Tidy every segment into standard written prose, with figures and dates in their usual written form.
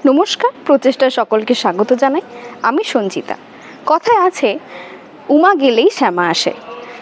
নমস্কার, প্রচেষ্টা সকলকে স্বাগত জানাই। আমি সঞ্চিতা। কথায় আছে উমা গেলেই শ্যামা আসে।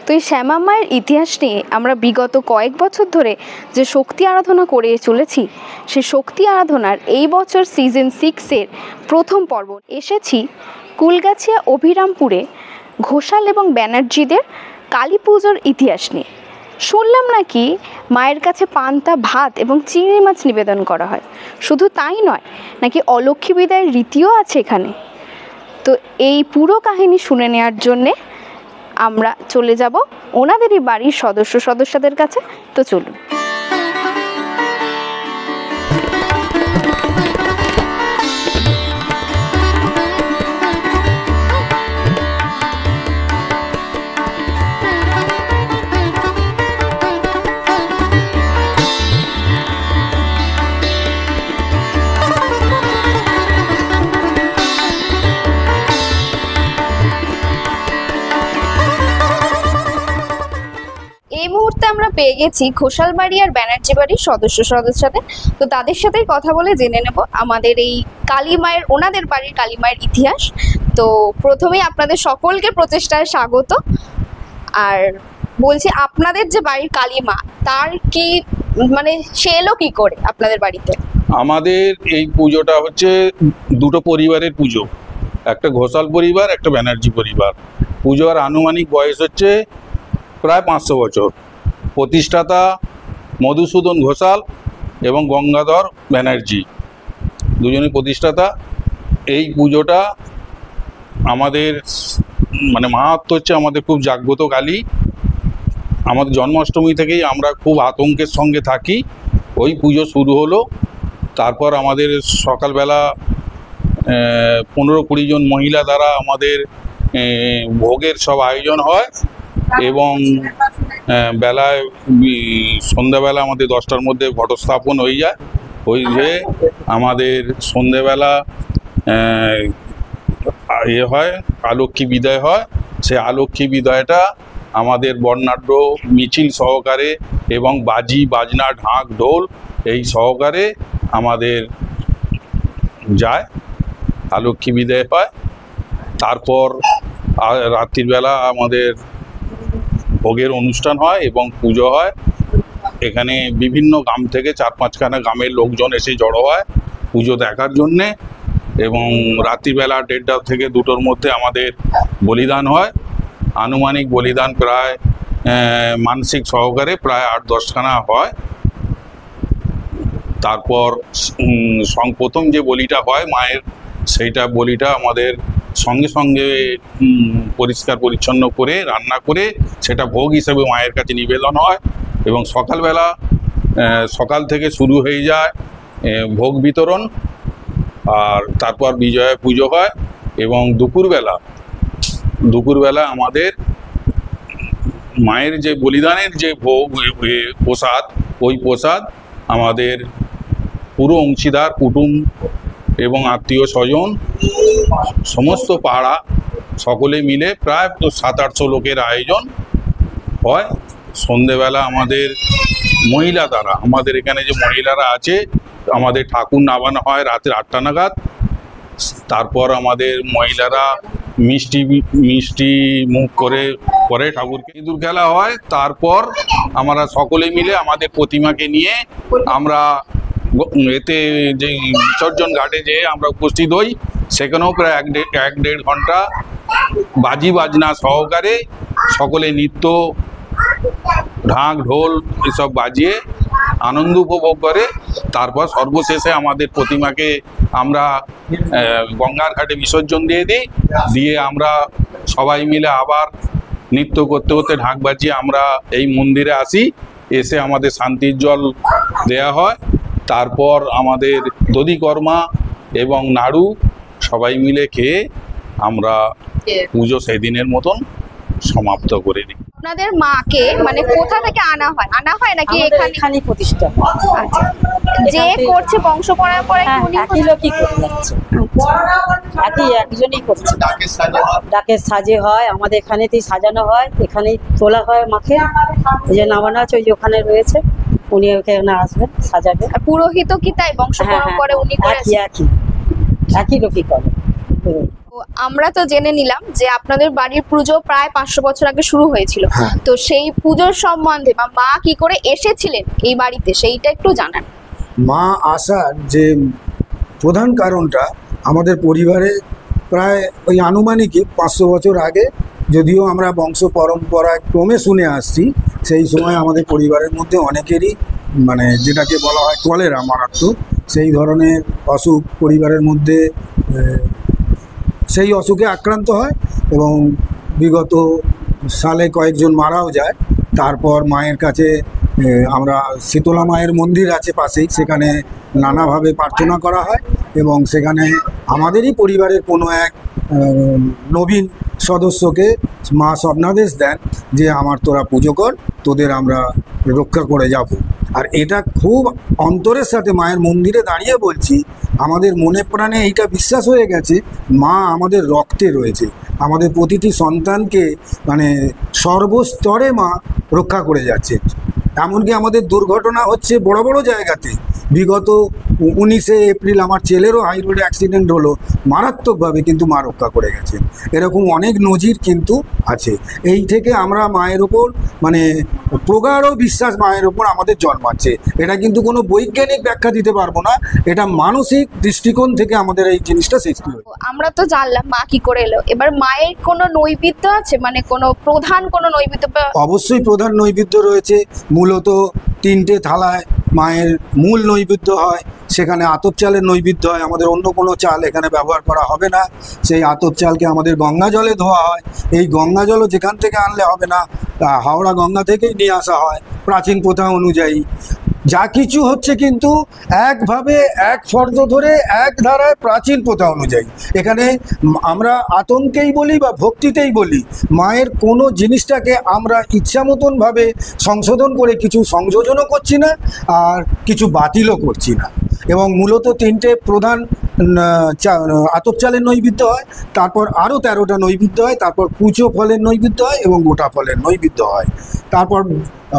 তো এই শ্যামা মায়ের ইতিহাস নিয়ে আমরা বিগত কয়েক বছর ধরে যে শক্তি আরাধনা করে চলেছি, সেই শক্তি আরাধনার এই বছর সিজন 6-এর প্রথম পর্ব এসেছি কুলগাছিয়া অভিরামপুরে ঘোষাল এবং ব্যানার্জিদের কালী পুজোর ইতিহাস নিয়ে। শুনলাম নাকি মায়ের কাছে পান্তা ভাত এবং চিংড়ি মাছ নিবেদন করা হয়। শুধু তাই নয়, নাকি অলক্ষ্মী বিদায়ের রীতিও আছে এখানে। তো এই পুরো কাহিনী শুনে নেওয়ার জন্যে আমরা চলে যাব ওনাদেরই বাড়ির সদস্যদের কাছে। তো চলুন। এই মুহূর্তে আমরা পেয়ে গেছি ঘোষাল বাড়ি আর ব্যানার্জি বাড়ির সদস্যদের। তো তাদের সাথেই কথা বলে জেনে নেব আমাদের এই কালী মায়ের, ওনাদের বাড়ির কালী মায়ের ইতিহাস। তো প্রথমেই আপনাদের সকলকে প্রচেষ্টায় স্বাগত। আর বলছি, আপনাদের যে বাড়ির কালী মা, তার কি মানে সে এলো কি করে আপনাদের বাড়িতে? আমাদের এই পুজোটা হচ্ছে দুটো পরিবারের পুজো, একটা ঘোষাল পরিবার, একটা ব্যানার্জি পরিবার। পুজোর আনুমানিক বয়স হচ্ছে প্রায় 500 বছর। প্রতিষ্ঠাতা মধুসূদন ঘোষাল এবং গঙ্গাধর ব্যানার্জি, দুজনই প্রতিষ্ঠাতা। এই পুজোটা আমাদের মানে মাহাত্ম্য হচ্ছে আমাদের খুব জাগ্রত কালী। আমাদের জন্মাষ্টমী থেকেই আমরা খুব আতঙ্কের সঙ্গে থাকি। ওই পুজো শুরু হলো, তারপর আমাদের সকালবেলা 15-20 জন মহিলা দ্বারা আমাদের ভোগের সব আয়োজন হয় এবং বেলায় সন্ধ্যাবেলা আমাদের 10টার মধ্যে ঘটস্থাপন হয়ে যায়। ওই যে আমাদের সন্ধ্যেবেলা হয় আলক্ষ্মী বিদায় হয়। সে আলক্ষ্মী বিদায়টা আমাদের বর্ণাঢ্য মিছিল সহকারে এবং বাজি বাজনা ঢাক ঢোল এই সহকারে আমাদের যায়, আলক্ষ্মী বিদায় হয়। তারপর রাত্রিবেলা আমাদের ভোগের অনুষ্ঠান হয় এবং পুজো হয়। এখানে বিভিন্ন গ্রাম থেকে 4-5খানা গ্রামের লোকজন এসে জড়ো হয় পুজো দেখার জন্যে। এবং রাত্রিবেলা 1:30 থেকে 2টোর মধ্যে আমাদের বলিদান হয়। আনুমানিক বলিদান প্রায় মানসিক সহকারে প্রায় 8-10খানা হয়। তারপর প্রথম যে বলিটা হয় মায়ের, সেইটা বলিটা আমাদের সঙ্গে সঙ্গে পরিষ্কার পরিচ্ছন্ন করে রান্না করে সেটা ভোগ হিসেবে মায়ের কাছে নিবেদন হয়। এবং সকালবেলা সকাল থেকে শুরু হয়ে যায় ভোগ বিতরণ। আর তারপর বিজয়া পুজো হয় এবং দুপুরবেলা আমাদের মায়ের যে বলিদানের যে ভোগ প্রসাদ, ওই প্রসাদ আমাদের পুরো অংশীদার কুটুম এবং আত্মীয় স্বজন সমস্ত পাড়া সকলে মিলে প্রায় 700-800 লোকের আয়োজন হয়। সন্ধেবেলা আমাদের মহিলা দ্বারা, আমাদের এখানে যে মহিলারা আছে, আমাদের ঠাকুর নামানো হয় রাতের 8টা নাগাদ। তারপর আমাদের মহিলারা মিষ্টি মুখ করে ঠাকুরকে ইঁদুর খেলা হয়। তারপর আমরা সকলে মিলে আমাদের প্রতিমাকে নিয়ে আমরা এতে যে বিসর্জন ঘাটে যেয়ে আমরা উপস্থিত হই। সেখানেও প্রায় 1-1.5 ঘন্টা বাজি বাজনা সহকারে সকলে নৃত্য ঢাক ঢোল এসব বাজিয়ে আনন্দ উপভোগ করে। তারপর সর্বশেষে আমাদের প্রতিমাকে আমরা গঙ্গার ঘাটে বিসর্জন দিয়ে আমরা সবাই মিলে আবার নৃত্য করতে করতে ঢাক বাজিয়ে আমরা এই মন্দিরে আসি। এসে আমাদের শান্তির জল দেয়া হয়। তারপর আমাদের দধিকর্মা এবং নাড়ু সবাই মিলে খেয়ে আমরা পুজো সেদিনের মতন সমাপ্ত করে দিই। আপনাদের মাকে মানে কোথা থেকে আনা হয় নাকি এখানে প্রতিষ্ঠা? আচ্ছা, যে করছে বংশ পরম্পরায় একই লোকই করে যাচ্ছে, একজনই করছে। ডাকের সাজে হয়, আমাদের এখানেতেই সাজানো হয়, এখানেই তোলা হয় মাকে। এই যে নামানো আছে, ওই যে ওখানে রয়েছে, উনি ওখানে আসবেন সাজাবে। পুরোহিত কি তাই বংশ পরম্পরায় উনি করেছেন? একই একই রকম করে। তো আমরা তো জেনে নিলাম যে আপনাদের বাড়ির পুজো প্রায় 500 বছর আগে শুরু হয়েছিল। হ্যাঁ। তো সেই পুজোর সম্বন্ধে বা মা কি করে এসেছিলেন এই বাড়িতে সেইটা একটু জানান। মা আসার যে প্রধান কারণটা আমাদের পরিবারে প্রায় ওই আনুমানিক 500 বছর আগে, যদিও আমরা বংশ পরম্পরায় ক্রমে শুনে আসছি, সেই সময় আমাদের পরিবারের মধ্যে অনেকেরই মানে যেটাকে বলা হয় কলেরা মারাত্মক সেই ধরনের অসুখ পরিবারের মধ্যে সেই অসুখে আক্রান্ত হয় এবং বিগত সালে কয়েকজন মারাও যায়। তারপর মায়ের কাছে আমরা শীতলা মায়ের মন্দির আছে পাশেই, সেখানে নানাভাবে প্রার্থনা করা হয় এবং সেখানে আমাদেরই পরিবারের কোনো এক নবীন সদস্যকে মা স্বপ্নাদেশ দেন যে আমার তোরা পুজো কর, তোদের আমরা রক্ষা করে যাব। আর এটা খুব অন্তরের সাথে মায়ের মন্দিরে দাঁড়িয়ে বলছি, আমাদের মনে প্রাণে এইটা বিশ্বাস হয়ে গেছে মা আমাদের রক্তে রয়েছে, আমাদের প্রতিটি সন্তানকে মানে সর্বস্তরে মা রক্ষা করে যাচ্ছে। এমনকি আমাদের দুর্ঘটনা হচ্ছে বড় বড় জায়গাতে। বিগত 19শে এপ্রিল আমার ছেলেরও হাই রোডে অ্যাক্সিডেন্ট হলো মারাত্মকভাবে, কিন্তু মা রক্ষা করে গেছেন। এরকম অনেক নজির কিন্তু আছে। এই থেকে আমরা মায়ের ওপর মানে প্রগাঢ় বিশ্বাস মায়ের ওপর আমাদের জন্মাচ্ছে। এটা কিন্তু কোনো বৈজ্ঞানিক ব্যাখ্যা দিতে পারবো না, এটা মানসিক দৃষ্টিকোণ থেকে আমাদের এই জিনিসটা সৃষ্টি হয়। আমরা তো জানলাম মা কি করে এলো, এবার মায়ের কোনো নৈবেদ্য আছে, মানে কোনো প্রধান কোনো নৈবেদ্য? অবশ্যই প্রধান নৈবেদ্য রয়েছে। মূলত 3টে থালায় মায়ের মূল নৈবেদ্য হয়, সেখানে আতপ চালের নৈবেদ্য হয়। আমাদের অন্য কোনো চাল এখানে ব্যবহার করা হবে না। সেই আতপ চালকে আমাদের গঙ্গা জলে ধোয়া হয়। এই গঙ্গা জলও যেখান থেকে আনলে হবে না, হাওড়া গঙ্গা থেকেই নিয়ে আসা হয় প্রাচীন প্রথা অনুযায়ী। যা কিছু হচ্ছে কিন্তু একভাবে এক ফর্দ ধরে এক ধারায় প্রাচীন প্রথা অনুযায়ী। এখানে আমরা আতঙ্কেই বলি বা ভক্তিতেই বলি, মায়ের কোনো জিনিসটাকে আমরা ইচ্ছা মতনভাবে সংশোধন করে কিছু সংযোজনও করছি না আর কিছু বাতিলও করছি না। এবং মূলত 3টে প্রধান আতপ চালের নৈবেদ্য হয়, তারপর আরও 13টা নৈবেদ্য হয়, তারপর কুচো ফলের নৈবেদ্য হয় এবং গোটা ফলের নৈবেদ্য হয়। তারপর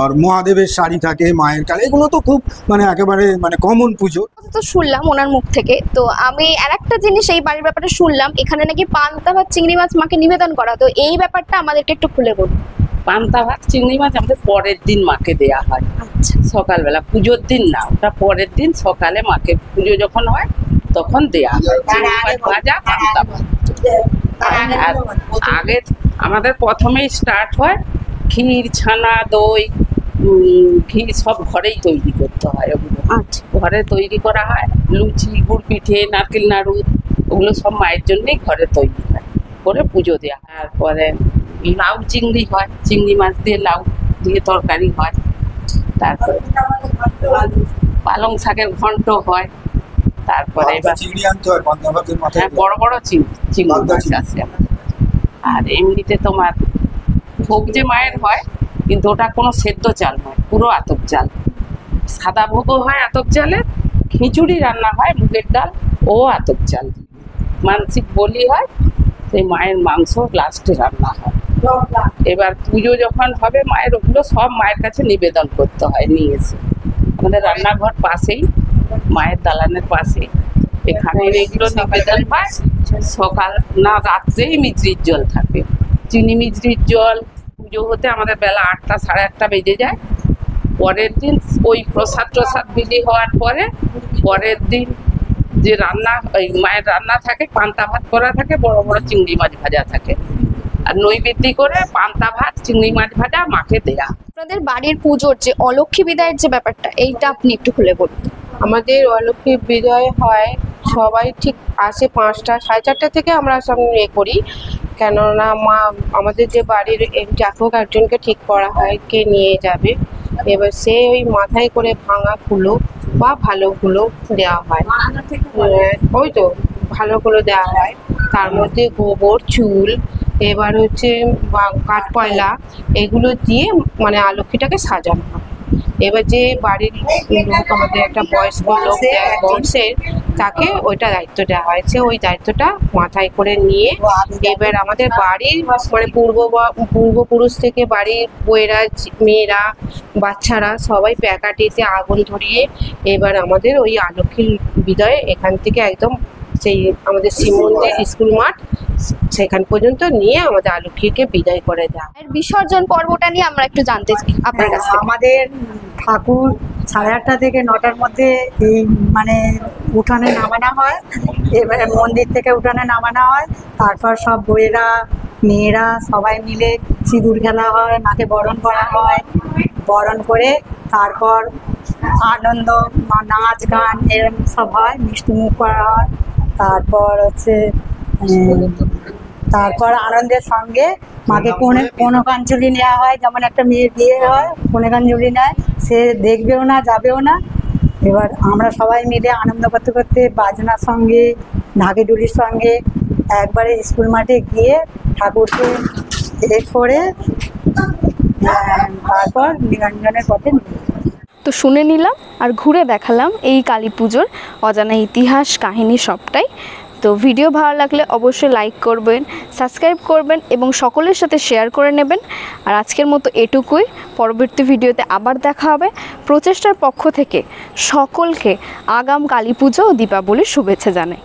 আর মহাদেবের শাড়ি থাকে, মায়ের কালে, এগুলো তো খুব মানে একেবারে মানে কমন পুজো। তো শুনলাম ওনার মুখ থেকে, তো আমি আরেকটা জিনিস এই বাড়ির ব্যাপারে শুনলাম, এখানে নাকি পান্তা ভাত চিংড়ি মাছ মাকে নিবেদন করা, তো এই ব্যাপারটা আমাদেরকে একটু খুলে বলুন। পান্তা ভাত চিংড়ি মাছ আমাদের পরের দিন মাকে দেয়া হয়। আচ্ছা, সকালবেলা, পুজোর দিন না, ওটা পরের দিন সকালে মাকে পুজো যখন হয় তখন দেয়া হয় চিংড়ি মাছ ভাজা, পান্তা ভাত। আর আগে আমাদের প্রথমেই স্টার্ট হয় ক্ষীর, ছানা, দই, ঘি সব ঘরেই তৈরি করতে হয়। ওগুলো আচ্ছা, ঘরে তৈরি করা হয়। লুচি, গুড় পিঠে, নারকেল নাড়ু, ওগুলো সব মায়ের জন্যই ঘরে তৈরি হয়, করে পুজো দেওয়া হয়। তারপরে লাউ চিংড়ি হয়, চিংড়ি মাছ দিয়ে লাউ দিয়ে তরকারি হয়। তারপরে পালং শাকের ঘন্ট হয়। তারপরে এবার চিংড়ি আনতে হয় পান্তা ভাতের মাথায়। হ্যাঁ, বড় বড় চিংড়ি মাছ আছে আমাদের। আর এমনিতে তোমার ভোগ যে মায়ের হয়, কিন্তু ওটা কোনো সেদ্ধ চাল নয়, পুরো আতপ চাল। সাদা ভোগও হয় আতপ চালে, খিচুড়ি রান্না হয় মুগের ডাল ও আতপ চাল। মানসিক বলি হয়, সেই মায়ের মাংস লাস্টে রান্না হয়। এবার পুজো যখন হবে মায়ের, ওগুলো সব মায়ের কাছে নিবেদন করতে হয় নিয়ে এসে। আমাদের রান্নাঘর পাশেই, মায়ের দালানের পাশেই, এখানে এগুলো নিবেদন হয়। সকাল না রাত্রেই মিজরির জল থাকে, চিনি মিজরির জল। পুজো হতে আমাদের বেলা 8টা, সাড়ে 8টা বেজে যায়। পরের দিন ওই প্রসাদ বিলি হওয়ার পরে পরের দিন যে রান্না, ওই মায়ের রান্না থাকে, পান্তা ভাত করা থাকে, বড় বড় চিংড়ি মাছ ভাজা থাকে। আর নৈবেদ্য করে পান্তা ভাত, চিংড়ি মাছ ভাজা মাকে দেয়া। আপনাদের বাড়ির পুজোর যে অলক্ষ্মী বিদায়ের যে ব্যাপারটা, এইটা আপনি একটু খুলে বলুন। আমাদের অলক্ষ্মী বিজয় হয়, সবাই ঠিক আসে 5টা, সাড়ে 4টা থেকে আমরা সব করি। কেননা মা আমাদের যে বাড়ির জাতক একজনকে ঠিক করা হয় কে নিয়ে যাবে, এবার সে ওই মাথায় করে ভাঙা কুলো বা ভালো কুলো দেওয়া হয়। ওই তো ভালোগুলো দেওয়া হয়, তার মধ্যে গোবর, চুল, এবার হচ্ছে কাঠকয়লা, এগুলো দিয়ে মানে অলক্ষ্মীটাকে সাজানো হয়। এবার যে বাড়ির লোক, আমাদের একটা বয়স্ক লোক বংশের, তাকে ওইটা দায়িত্ব দেওয়া হয়েছে। ওই দায়িত্বটা মাথায় করে নিয়ে এবার আমাদের বাড়ির মানে পূর্বপুরুষ থেকে বাড়ির বউয়েরা, মেয়েরা, বাচ্চারা সবাই প্যাকাটিতে আগুন ধরিয়ে এবার আমাদের ওই অলক্ষ্মীর বিদায় এখান থেকে একদম সেই আমাদের শিব মন্দির স্কুল মাঠ সেখান পর্যন্ত নিয়ে আমাদের আলুক্ষীকে বিদায় করে দেয়। এর বিসর্জন পর্বটা নিয়ে আমরা একটু জানতে চাই আপনার কাছ থেকে। আমাদের ঠাকুর 8:30 থেকে 9টার মধ্যে এই মানে উঠানে নামানো হয়, এবারে মন্দির থেকে উঠানে নামানো হয়। তারপর সব বউয়েরা মেয়েরা সবাই মিলে সিঁদুর খেলা হয়, মাকে বরণ করা হয়, বরণ করে তারপর আনন্দ নাচ গান এরকম সব হয়, মিষ্টিমুখ করা হয়। তারপর হচ্ছে তারপর আনন্দের সঙ্গে মাকে কনকাঞ্জলি নেওয়া হয়, যেমন একটা মেয়ের বিয়ে হয় কনকাঞ্জলি নেয়, সে দেখবেও না যাবেও না। এবার আমরা সবাই মিলে আনন্দ করতে করতে বাজনার সঙ্গে ঢাকিডুলির সঙ্গে একবারে স্কুল মাঠে গিয়ে ঠাকুরকে করে তারপর নিরঞ্জনের পথে নিয়ে যাই। তো শুনে নিলাম আর ঘুরে দেখালাম এই কালী পুজোর অজানা ইতিহাস কাহিনী সবটাই। তো ভিডিও ভালো লাগলে অবশ্যই লাইক করবেন, সাবস্ক্রাইব করবেন এবং সকলের সাথে শেয়ার করে নেবেন। আর আজকের মতো এটুকুই, পরবর্তী ভিডিওতে আবার দেখা হবে। প্রচেষ্টার পক্ষ থেকে সকলকে আগাম কালী পুজো ও দীপাবলির শুভেচ্ছা জানাই।